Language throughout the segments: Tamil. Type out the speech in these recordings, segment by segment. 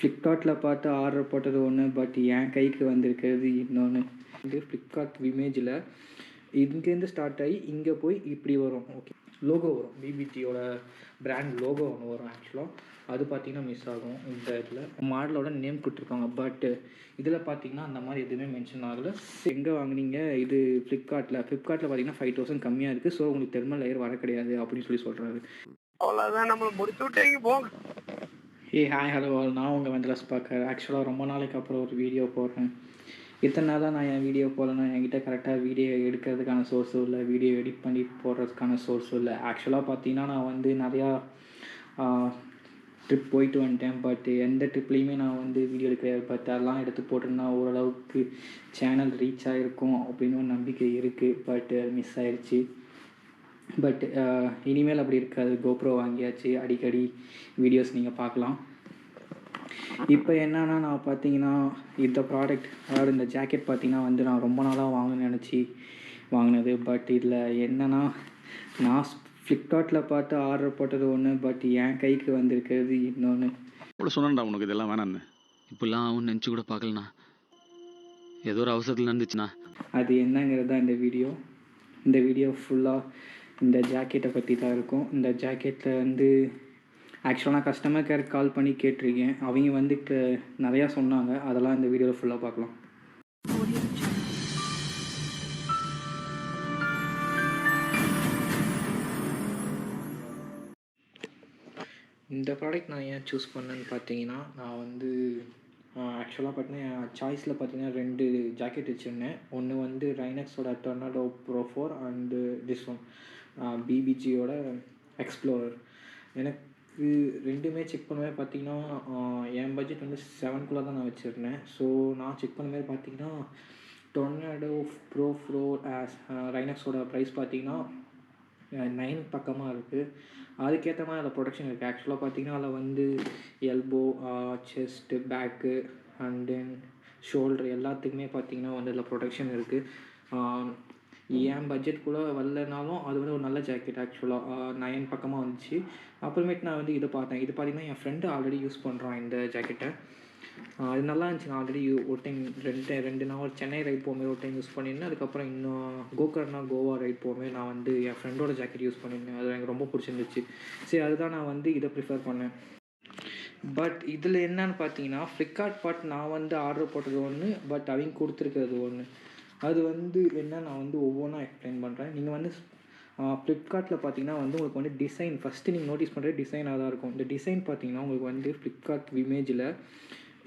ஃப்ளிப்கார்ட்டில் பார்த்து ஆர்டர் போட்டது ஒன்று, பட் என் கைக்கு வந்திருக்கிறது இன்னொன்று. வந்து ஃப்ளிப்கார்ட் இமேஜில் இங்கேருந்து ஸ்டார்ட் ஆகி இங்கே போய் இப்படி வரும். ஓகே, லோகோ வரும், பிபிடியோட பிராண்ட் லோகோ ஒன்று வரும். ஆக்சுவலாக அது பார்த்திங்கன்னா மிஸ் ஆகும். இந்த இதில் மாடலோட நேம் கொடுத்துருப்பாங்க, பட் இதில் பார்த்திங்கன்னா அந்த மாதிரி எதுவுமே மென்ஷன் ஆகலை. எங்கே வாங்கினீங்க? இது ஃப்ளிப்கார்ட்டில் பார்த்திங்கன்னா 5000 கம்மியாக இருக்குது, ஸோ உங்களுக்கு தெர்மல் லேயர் வர கிடையாது அப்படின்னு சொல்கிறாரு. அவ்வளோதான், நம்மளை முடிச்சு விட்டீங்க போங்க. ஹாய் ஹலோ ஆல், நான் உங்கள் வெந்தலஸ் பார்க்குறேன். ஆக்சுவலாக ரொம்ப நாளைக்கு அப்புறம் ஒரு வீடியோ போடுறேன். இத்தனை நாளாக நான் என் வீடியோ போடலன்னா என்கிட்ட கரெக்டாக வீடியோ எடுக்கிறதுக்கான சோர்ஸும் இல்லை, வீடியோ எடிட் பண்ணி போடுறதுக்கான சோர்ஸும் இல்லை. ஆக்சுவலாக பார்த்தீங்கன்னா நான் வந்து நிறையா ட்ரிப் போயிட்டு வந்துட்டேன், பட் எந்த ட்ரிப்லேயுமே நான் வந்து வீடியோ எடுக்கிறேன். பட் அதெல்லாம் எடுத்து போட்டிருந்தா ஓரளவுக்கு சேனல் ரீச் ஆகிருக்கும் அப்படின்னு ஒரு நம்பிக்கை இருக்குது. பட் மிஸ் ஆயிடுச்சு. பட் இனிமேல் அப்படி இருக்காது. கோப்ரோ வாங்கியாச்சு, அடிக்கடி வீடியோஸ் நீங்கள் பார்க்கலாம். இப்போ என்னென்னா நான் பார்த்தீங்கன்னா இந்த ப்ராடக்ட், அதாவது இந்த ஜாக்கெட் பார்த்தீங்கன்னா வந்து நான் ரொம்ப நாளாக வாங்கணும்னு நினச்சி வாங்கினது. பட் இதில் என்னென்னா நான் ஃப்ளிப்கார்ட்டில் பார்த்து ஆர்டர் போட்டது ஒன்று, பட் என் கைக்கு வந்திருக்கிறது இன்னொன்று. இவ்வளோ சொன்னேன்டா உனக்கு இதெல்லாம் வேணான்னு. இப்போல்லாம் அவன் நினச்சி கூட பார்க்கலண்ணா, ஏதோ ஒரு அவசரத்தில் நடந்துச்சுண்ணா. அது என்னங்கிறது தான் இந்த வீடியோ ஃபுல்லாக இந்த ஜாக்கெட்டை பற்றி தான் இருக்கும். இந்த ஜாக்கெட்டில் வந்து ஆக்சுவலாக நான் கஸ்டமர் கேருக்கு கால் பண்ணி கேட்டிருக்கேன். அவங்க வந்து நிறையா சொன்னாங்க, அதெல்லாம் இந்த வீடியோவில் ஃபுல்லாக பார்க்கலாம். இந்த ப்ராடக்ட் நான் ஏன் சூஸ் பண்ணேன்னு பார்த்தீங்கன்னா, நான் வந்து ஆக்சுவலாக பார்த்தீங்கன்னா என் சாய்ஸில் பார்த்தீங்கன்னா 2 ஜாக்கெட் வச்சுருந்தேன். ஒன்று வந்து ரைனக்ஸோட tornado pro 4 and this one பிபிஜியோட எக்ஸ்ப்ளோரர். எனக்கு 2மே செக் பண்ணும்போது பார்த்தீங்கன்னா என் பட்ஜெட் வந்து 7க்குள்ளே தான் நான் வச்சுருந்தேன். ஸோ நான் செக் பண்ணும்போது பார்த்தீங்கன்னா டொர்னாடோ ப்ரோ 4 ரைனக்ஸோட ப்ரைஸ் பார்த்தீங்கன்னா 9 பக்கமாக இருக்குது. அதுக்கேற்ற மாதிரி அதில் ப்ரொடக்ஷன் இருக்குது. ஆக்சுவலாக பார்த்தீங்கன்னா அதில் வந்து elbow, chest, back and then shoulder எல்லாத்துக்குமே பார்த்தீங்கன்னா வந்து அதில் ப்ரொடக்ஷன் இருக்குது. என் பட்ஜெட்குள்ளே வரலனாலும் அது வந்து ஒரு நல்ல ஜாக்கெட். ஆக்சுவலாக 9 பக்கமாக வந்துச்சு. அப்புறமேட்டு நான் வந்து இதை பார்த்தேன். இது பார்த்திங்கன்னா என் ஃப்ரெண்டு ஆல்ரெடி யூஸ் பண்ணுறான் இந்த ஜாக்கெட்டை. அது நல்லா இருந்துச்சு. நான் ஆல்ரெடி ஒரு டைம் ரெண்டு நான் ஒரு சென்னை ரைட் போகும்போது ஒரு டைம் யூஸ் பண்ணியிருந்தேன். அதுக்கப்புறம் இன்னும் கோவா ரைட் போகும்போது நான் வந்து என் ஃப்ரெண்டோட ஜாக்கெட் யூஸ் பண்ணியிருந்தேன். அது எனக்கு ரொம்ப பிடிச்சிருந்துச்சு. சரி, அதுதான் நான் வந்து இதை ப்ரிஃபர் பண்ணேன். பட் இதில் என்னன்னு பார்த்தீங்கன்னா ஃப்ளிப்கார்ட் நான் வந்து ஆர்டர் போட்டது ஒன்று, பட் அவங்க கொடுத்துருக்கிறது ஒன்று. அது வந்து என்ன, நான் வந்து ஒவ்வொன்றா எக்ஸ்பிளைன் பண்ணுறேன். நீங்கள் வந்து ஃப்ளிப்கார்ட்டில் பார்த்தீங்கன்னா வந்து உங்களுக்கு வந்து டிசைன் ஃபஸ்ட்டு நீங்கள் நோட்டீஸ் பண்ணுறது டிசைனாக தான் இருக்கும். இந்த டிசைன் பார்த்தீங்கன்னா உங்களுக்கு வந்து ஃப்ளிப்கார்ட் இமேஜில்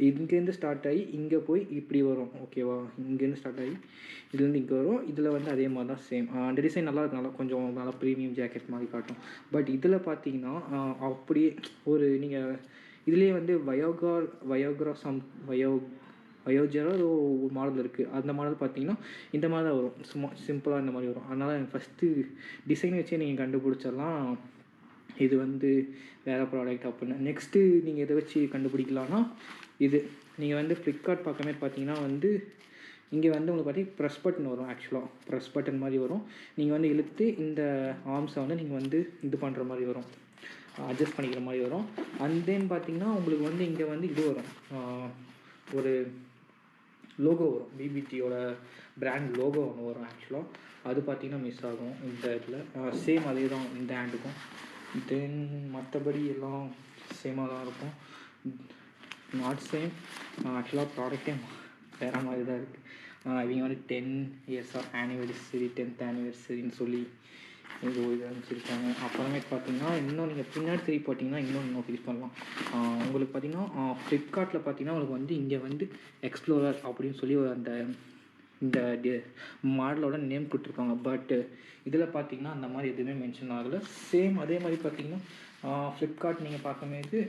இங்கேருந்து ஸ்டார்ட் ஆகி இங்கே போய் இப்படி வரும். ஓகேவா, இங்கேருந்து ஸ்டார்ட் ஆகி இதுலேருந்து இங்கே வரும். இதில் வந்து அதே மாதிரி தான் சேம். அந்த டிசைன் நல்லா இருக்கும், நல்லா கொஞ்சம் நல்லா ப்ரீமியம் ஜாக்கெட் மாதிரி காட்டும். பட் இதில் பார்த்தீங்கன்னா அப்படியே ஒரு நீங்கள் இதுலேயே வந்து வயோஜரா ஒரு மாடல் இருக்குது. அந்த மாடல் பார்த்தீங்கன்னா இந்த மாதிரி தான் வரும், சும்மா சிம்பிளாக இந்த மாதிரி வரும். அதனால் எனக்கு ஃபஸ்ட்டு டிசைன் வச்சே நீங்கள் கண்டுபிடிச்சிடலாம் இது வந்து வேறு ப்ராடக்ட் அப்படின்னு. நெக்ஸ்ட்டு நீங்கள் எதை வச்சு கண்டுபிடிக்கலான்னா, இது நீங்கள் வந்து ஃப்ளிப்கார்ட் பக்கமே பார்த்தீங்கன்னா வந்து இங்கே வந்து உங்களுக்கு பார்த்தீங்கன்னா ப்ரெஸ் பட்டன் வரும். ஆக்சுவலாக ப்ரெஸ் பட்டன் மாதிரி வரும். நீங்கள் வந்து இழுத்து இந்த ஆர்ம்ஸை வந்து நீங்கள் வந்து இது பண்ணுற மாதிரி வரும், அட்ஜஸ்ட் பண்ணிக்கிற மாதிரி வரும். அண்ட் தென் பார்த்தீங்கன்னா உங்களுக்கு வந்து இங்கே வந்து இது வரும், ஒரு லோகோ வரும், பிபிடியோட பிராண்ட் லோகோ ஒன்று வரும். ஆக்சுவலாக அது பார்த்திங்கன்னா மிஸ் ஆகும் இந்த இதில். சேம் அதே தான் இந்த ஹேண்டுக்கும். தென் மற்றபடி எல்லாம் சேமாக தான் இருக்கும், நாட் சேம். ஆக்சுவலாக ப்ராடக்டே வேறு மாதிரி தான் இருக்குது. இவங்க வந்து 10 years ஆஃப் ஆனிவர்சரி, 10th ஆனிவர்சரின்னு சொல்லி இது அனுப்பிச்சிருக்காங்க. அப்புறமேட்டு பார்த்தீங்கன்னா இன்னும் நீங்கள் பின்னாடி திருப்பி பார்த்தீங்கன்னா இன்னொன்று நோட்டீஸ் பண்ணலாம். உங்களுக்கு பார்த்தீங்கன்னா ஃப்ளிப்கார்ட்டில் பார்த்தீங்கன்னா உங்களுக்கு வந்து இங்கே வந்து எக்ஸ்ப்ளோரர் அப்படின்னு சொல்லி அந்த இந்த மாடலோட நேம் கொடுத்துருப்பாங்க. பட் இதில் பார்த்தீங்கன்னா அந்த மாதிரி எதுவுமே மென்ஷன் ஆகலை. சேம் அதே மாதிரி பார்த்தீங்கன்னா ஃப்ளிப்கார்ட் நீங்கள் பார்க்கும்போது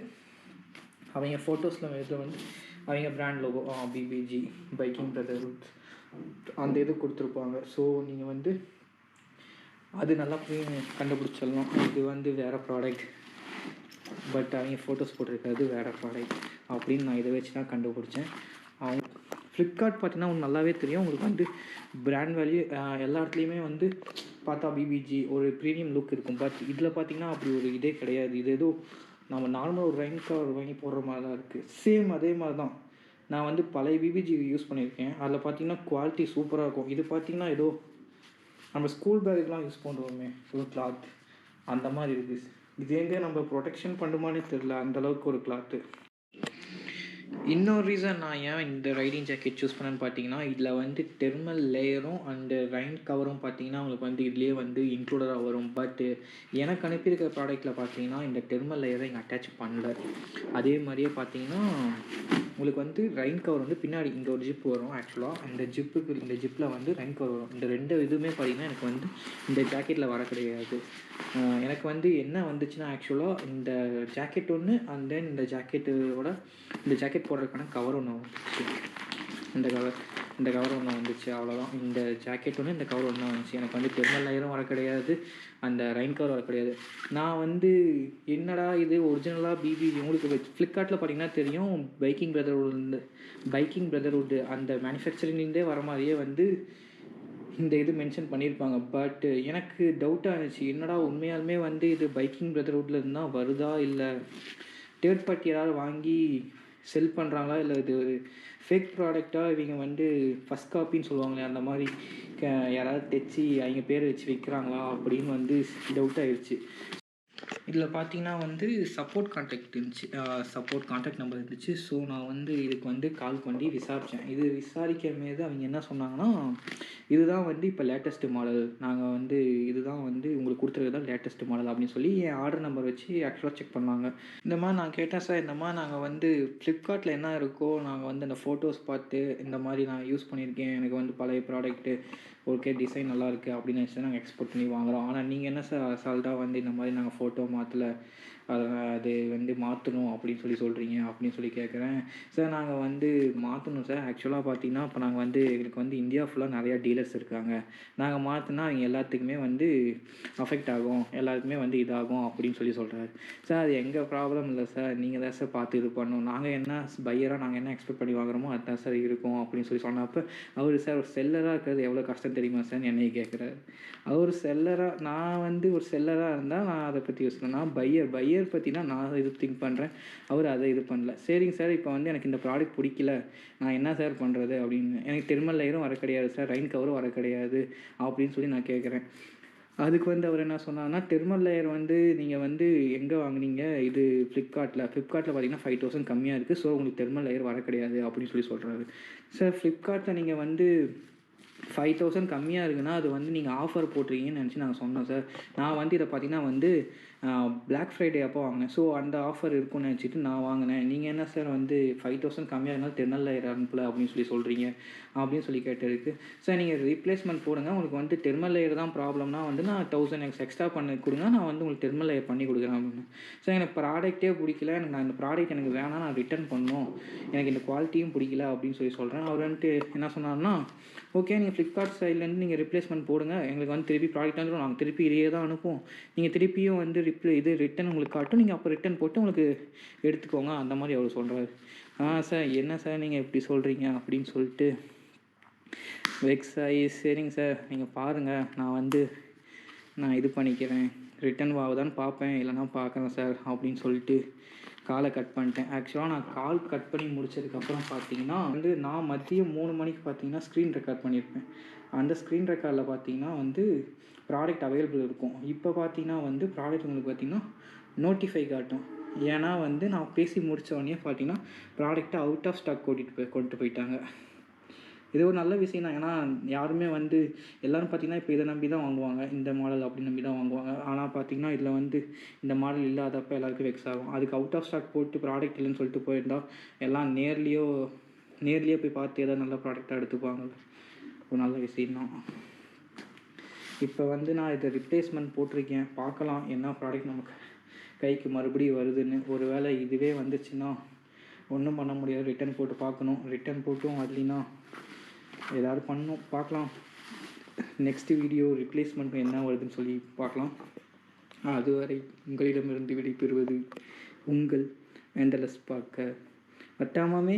அவங்க ஃபோட்டோஸில் இதில் வந்து அவங்க brand logo PBG biking brotherhood அந்த இது கொடுத்துருப்பாங்க. ஸோ நீங்கள் வந்து அது நல்லா போய் கண்டுபிடிச்சிடலாம் இது வந்து வேறு ப்ராடக்ட், பட் அவங்க ஃபோட்டோஸ் போட்டிருக்கிறது வேறு ப்ராடக்ட் அப்படின்னு நான் இதை வச்சு தான் கண்டுபிடிச்சேன். அவங்க ஃப்ளிப்கார்ட் பார்த்தீங்கன்னா உங்களுக்கு நல்லாவே தெரியும், உங்களுக்கு வந்து பிராண்ட் வேல்யூ எல்லா இடத்துலையுமே வந்து பார்த்தா பிபிஜி ஒரு ப்ரீமியம் லுக் இருக்கும். பட் இதில் பார்த்தீங்கன்னா அப்படி ஒரு இதே கிடையாது. இது ஏதோ நம்ம நார்மலாக ஒரு ரெயின் கவர் வாங்கி போடுற மாதிரி தான் இருக்குது. சேம் அதே மாதிரி தான். நான் வந்து பழைய பிபிஜி யூஸ் பண்ணியிருக்கேன். அதில் பார்த்தீங்கன்னா குவாலிட்டி சூப்பராக இருக்கும். இது பார்த்தீங்கன்னா ஏதோ நம்ம ஸ்கூல் பேக்குக்கெலாம் யூஸ் பண்ணுவோமே ஒரு கிளாத், அந்த மாதிரி இருக்குது. இது எங்கே நம்ம ப்ரொடெக்ஷன் பண்ணுமானே தெரில, அந்தளவுக்கு ஒரு கிளாத்து. இன்னொரு ரீசன் நான் ஏன் இந்த ரைடிங் ஜாக்கெட் சூஸ் பண்ணேன்னு பார்த்தீங்கன்னா, இதில் வந்து தெர்மல் லேயரும் அண்டு ரெயின் கவரும் பார்த்தீங்கன்னா உங்களுக்கு வந்து இதுலேயே வந்து இன்க்ளூடடாக வரும். பட்டு எனக்கு அனுப்பியிருக்க ப்ராடக்ட்டில் பார்த்தீங்கன்னா இந்த தெர்மல் லேயரை இங்கே அட்டாச் பண்ணல. அதே மாதிரியே பார்த்தீங்கன்னா உங்களுக்கு வந்து ரெயின் கவர் வந்து பின்னாடி இங்கே ஒரு ஜிப் வரும். ஆக்சுவலாக இந்த ஜிப்பில் வந்து ரெயின் கவர் வரும். இந்த 2 இதுவுமே பார்த்தீங்கன்னா எனக்கு வந்து இந்த ஜாக்கெட்டில் வர கிடையாது. எனக்கு வந்து என்ன வந்துச்சுன்னா ஆக்சுவலாக இந்த ஜாக்கெட் ஒன்று அண்ட் தென் இந்த ஜாக்கெட் போடுறதுக்கான கவர் ஒன்று வந்துச்சு. இந்த கவர் ஒன்று வந்துச்சு, அவ்வளோதான். இந்த ஜாக்கெட் ஒன்று, இந்த கவர் ஒன்று வந்துச்சு. எனக்கு வந்து தெர்மல் லேயரும் வர கிடையாது, அந்த ரெயின் கவர் வர கிடையாது. நான் வந்து என்னடா இது ஒரிஜினலாக பிபிஜி உங்களுக்கு ஃப்ளிப்கார்ட்டில் பார்த்தீங்கன்னா தெரியும், பைக்கிங் பிரதர்வுட் அந்த மேனுஃபேக்சரிங்லேருந்தே வர மாதிரியே வந்து இந்த இது மென்ஷன் பண்ணியிருப்பாங்க. பட் எனக்கு டவுட்டாக இருந்துச்சு, என்னடா உண்மையாலுமே வந்து இது பைக்கிங் பிரதர்வுட்லேருந்து தான் வருதா, இல்லை தேர்ட் பார்ட்டி யாராவது வாங்கி செல் பண்ணுறாங்களா, இல்லை இது ஒரு ஃபேக் ப்ராடக்டாக இவங்க வந்து ஃபஸ்ட் காப்பின்னு சொல்லுவாங்களே அந்த மாதிரி யாராவது தைச்சி அவங்க பேர் வச்சு விற்கிறாங்களா அப்படின்னு வந்து டவுட் ஆகிடுச்சு. இதில் பார்த்தீங்கன்னா வந்து சப்போர்ட் கான்டாக்ட் நம்பர் இருந்துச்சு. ஸோ நான் வந்து இதுக்கு வந்து கால் பண்ணி விசாரித்தேன். இது விசாரிக்கும்போது அவங்க என்ன சொன்னாங்கன்னா, இதுதான் வந்து இப்போ லேட்டஸ்ட்டு மாடல், நாங்கள் வந்து இதுதான் வந்து உங்களுக்கு கொடுத்துருக்கிறது தான் லேட்டஸ்ட்டு மாடல் அப்படின்னு சொல்லி என் ஆர்டர் நம்பர் வச்சு ஆக்சுவலாக செக் பண்ணாங்க. இந்த மாதிரி நான் கேட்டேன், சார் இந்த மாதிரி நாங்கள் வந்து ஃப்ளிப்கார்ட்டில் என்ன இருக்கோ நாங்கள் வந்து அந்த ஃபோட்டோஸ் பார்த்து இந்த மாதிரி நான் யூஸ் பண்ணியிருக்கேன், எனக்கு வந்து பழைய ப்ராடக்ட்டு ஓகே டிசைன் நல்லாயிருக்கு அப்படின்னு நினச்சி நாங்கள் எக்ஸ்போர்ட் பண்ணி வாங்குகிறோம். ஆனால் நீங்கள் என்ன சார் அசால்ட்டாக வந்து இந்த மாதிரி நாங்கள் ஃபோட்டோ மாற்றலை, அது வந்து மாற்றணும் அப்படின்னு சொல்கிறீங்க அப்படின்னு சொல்லி கேட்குறேன். சார் நாங்கள் வந்து மாற்றணும் சார். ஆக்சுவலாக பார்த்தீங்கன்னா இப்போ நாங்கள் வந்து எங்களுக்கு வந்து இந்தியா ஃபுல்லாக நிறையா டீலர்ஸ் இருக்காங்க. நாங்கள் மாற்றினா அவங்க எல்லாத்துக்குமே வந்து அஃபெக்ட் ஆகும், எல்லாருக்குமே வந்து இதாகும் அப்படின்னு சொல்கிறாரு. சார் அது எங்கள் ப்ராப்ளம் இல்லை சார், நீங்கள் தான் சார் பார்த்து இது பண்ணணும். நாங்கள் என்ன பையராக நாங்கள் என்ன எக்ஸ்பெக்ட் பண்ணி வாங்குறோமோ அதுதான் சார் இருக்கும் அப்படின்னு சொன்னப்போ அவர் சார் ஒரு செல்லராக இருக்கிறது எவ்வளோ கஷ்டம் தெரியுமா சார் என்னையை கேட்குறாரு. அவர் செல்லராக, நான் வந்து ஒரு செல்லராக இருந்தால் நான் அதை பற்றி யோசிக்கிறேன். நான் பையர் பற்றினா நான் இது திங்க் பண்ணுறேன், அவர் அதை இது பண்ணல. சரிங்க சார், இப்போ வந்து எனக்கு இந்த ப்ராடக்ட் பிடிக்கல, நான் என்ன சார் பண்ணுறது அப்படின்னு. எனக்கு தெர்மல் லேயரும் வர கிடையாது சார், ரெயின் கவரும் வர கிடையாது அப்படின்னு சொல்லி நான் கேட்குறேன். அதுக்கு வந்து அவர் என்ன சொன்னார்னா, தெர்மல் லேயர் வந்து நீங்கள் வந்து எங்கே வாங்குனீங்க, இது ஃப்ளிப்கார்ட்டில் பார்த்தீங்கன்னா 5000 கம்மியாக இருக்குது, ஸோ உங்களுக்கு தெர்மல் லேயர் வர கிடையாது அப்படின்னு சொல்கிறாரு. சார் ஃப்ளிப்கார்ட்டில் நீங்கள் வந்து 5000 கம்மியாக இருக்குன்னா அது வந்து நீங்கள் ஆஃபர் போட்டிருக்கீங்கன்னு நினச்சி நாங்கள் சொன்னோம் சார். நான் வந்து இதை பார்த்தீங்கன்னா வந்து பிளாக் ஃப்ரைடே அப்போ வாங்கினேன். ஸோ அந்த ஆஃபர் இருக்குன்னு நினச்சிட்டு நான் வாங்கினேன். நீங்கள் என்ன சார் வந்து 5000 கம்மியாக இருந்தாலும் தெர்மல் லேயர் அனுப்பலை அப்படின்னு சொல்கிறீங்க அப்படின்னு சொல்லி கேட்டதுக்கு, சார் நீங்கள் ரீப்ளேஸ்மெண்ட் போடுங்க, உங்களுக்கு வந்து தெர்மல் லேயர் தான் ப்ராப்ளம்னா வந்து நான் 1000 எக்ஸ்ட்ரா பண்ணி கொடுங்க, நான் வந்து உங்களுக்கு தெர்மல் லேயர் பண்ணி கொடுக்குறேன் அப்படின்னு. சார் எனக்கு ப்ராடக்ட்டே பிடிக்கல, நான் இந்த ப்ராடக்ட் எனக்கு வேணாம், நான் ரிட்டர்ன் பண்ணணும், எனக்கு இந்த குவாலிட்டியும் பிடிக்கல அப்படின்னு சொல்கிறேன். அவர் வந்துட்டு என்ன சொன்னார்னா, ஓகே நீங்கள் ஃப்ளிப்கார்ட் சைட்லேருந்து நீங்கள் ரிப்ளேஸ்மெண்ட் போடுங்க, எங்களுக்கு வந்து திருப்பி ப்ராடக்ட் வந்துடும், நாங்கள் திருப்பி இதையே தான் அனுப்புவோம், நீங்கள் திருப்பியும் வந்து ரிட்டன் உங்களுக்கு காட்டும், நீங்கள் அப்போ ரிட்டன் போட்டு உங்களுக்கு எடுத்துக்கோங்க அந்த மாதிரி அவர் சொல்கிறாரு. சார் என்ன சார் நீங்கள் எப்படி சொல்கிறீங்க அப்படின்னு சொல்லிட்டு வெக்ஸ் ஆகி, சரிங்க சார் நீங்கள் பாருங்கள், நான் இது பண்ணிக்கிறேன், ரிட்டன் ஆகுதான்னு பார்ப்பேன், இல்லைனா பார்க்குறேன் சார் அப்படின்னு சொல்லிட்டு காலை கட் பண்ணிட்டேன். ஆக்சுவலாக நான் கால் கட் பண்ணி முடிச்சதுக்கப்புறம் பார்த்தீங்கன்னா வந்து நான் மதியம் 3 மணிக்கு பார்த்தீங்கன்னா ஸ்க்ரீன் ரெக்கார்ட் பண்ணியிருப்பேன். அந்த ஸ்க்ரீன் ரெக்கார்டில் பார்த்தீங்கன்னா வந்து ப்ராடக்ட் அவைலபிள் இருக்கும். இப்போ பார்த்தீங்கன்னா வந்து ப்ராடக்ட் உங்களுக்கு பார்த்தீங்கன்னா நோட்டிஃபை காட்டும். ஏன்னா வந்து நான் பேசி முடித்த உடனே பார்த்தீங்கன்னா ப்ராடக்ட்டை அவுட் ஆஃப் ஸ்டாக் கொண்டு போயிட்டாங்க. இது ஒரு நல்ல விஷயம் தான். ஏன்னா யாருமே வந்து எல்லோரும் பார்த்திங்கன்னா இப்போ இதை நம்பி தான் வாங்குவாங்க, இந்த மாடல் அப்படின்னு நம்பி தான் வாங்குவாங்க. ஆனால் பார்த்திங்கன்னா இதில் வந்து இந்த மாடல் இல்லாதப்போ எல்லாருக்கும் வெக்ஸ் ஆகும். அதுக்கு அவுட் ஆஃப் ஸ்டாக் போட்டு ப்ராடக்ட் இல்லைன்னு சொல்லிட்டு போயிருந்தால் எல்லாம் நேர்லேயே போய் பார்த்து ஏதாவது நல்ல ப்ராடக்டாக எடுத்துப்பாங்க. ஒரு நல்ல விஷயம்தான். இப்போ வந்து நான் இதை ரிப்ளேஸ்மெண்ட் போட்டிருக்கேன், பார்க்கலாம் என்ன ப்ராடக்ட் நமக்கு கைக்கு மறுபடியும் வருதுன்னு. ஒரு வேளை இதுவே வந்துச்சுன்னா ஒன்றும் பண்ண முடியாது, ரிட்டன் போட்டு பார்க்கணும். ரிட்டன் போட்டும் வரலினா ஏதாவது பண்ணணும், பார்க்கலாம். நெக்ஸ்ட் வீடியோ ரிப்ளேஸ்மெண்ட் என்ன வருதுன்னு சொல்லி பார்க்கலாம். அதுவரை உங்களிடமிருந்து விடைபெறுவது உங்கள் வேண்டலஸ் பார்க்க வட்டாமாமே.